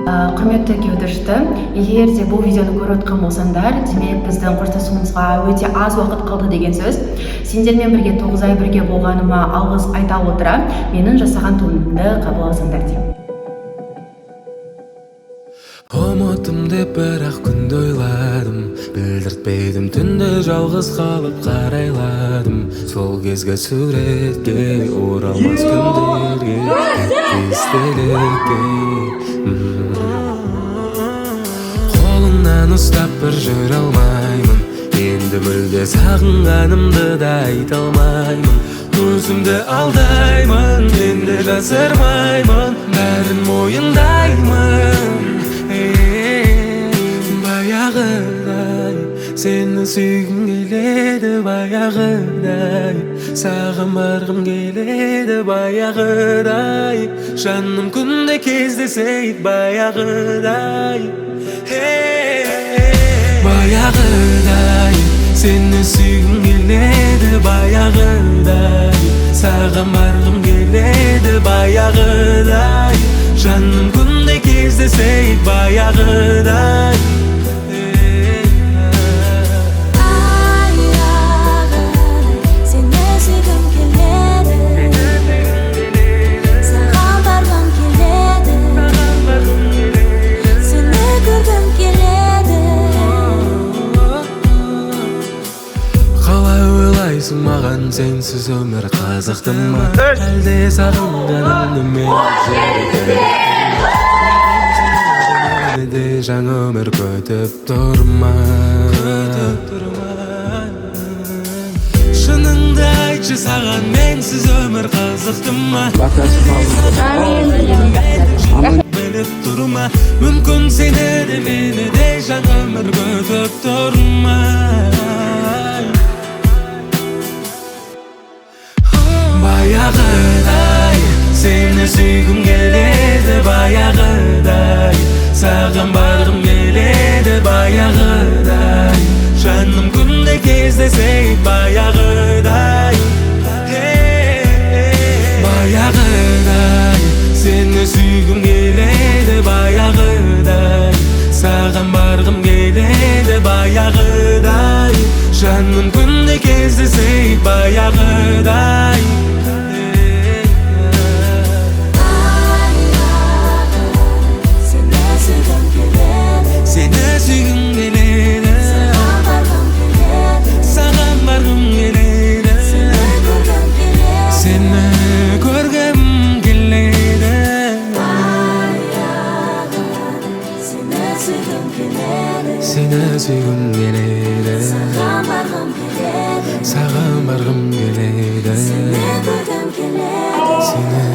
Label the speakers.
Speaker 1: Құрметті кеудішті, егер де бұл видеоны көріп отқан болсаңдар, демек біздің қоштасуымызға өте аз уақыт қалды деген сөз. Сендермен бірге 9 ай бірге болғаныма алғыс айта отыра, менің жасаған туындымды қабыл алсаңдар деймін.
Speaker 2: Ұмыттым деп бірақ күнді ойладым, білдіртпедім түнде жалғыз қалып қарайладым. Сол кезгі суретке оралмас күндерге, естелікке. Қолыңнан ұстап бір жүре алмаймын, енді мүлде сағынғанымды да айта алмаймын. Өзімді алдаймын, енді жасырмаймын, бәрін мойындаймын. Баяғыдай сені сүйгім келеді, баяғыдай саған барғым келеді, баяғыдай жаным күнде кездесейік, баяғыдай. Баяғыдай сені сүйгім келеді, баяғыдай саған барғым келеді, баяғыдай жаным күнде кездесейік, баяғыдай. Маған сенсіз өмір қызықты ма, әлде сағынғанымды мен де жаңа өмір күтіп тұр ма? Шыныңды айтшы, саған менсіз өмір қызықты ма? Біліп тұр ма? Мүмкін сені де мені де жаңа өмір күтіп тұр ма? Баяғыдай сені сүйгім келеді, баяғыдай саған барғым келеді, баяғыдай жаным күнде кездесейік, баяғыдай. Баяғыдай сені сүйгім келеді, баяғыдай саған барғым келеді, баяғыдай жаным күнде кездесейік, баяғыдай. Seni süygüm geledi, sağan bargım geledi, seni görgüm geledi, seni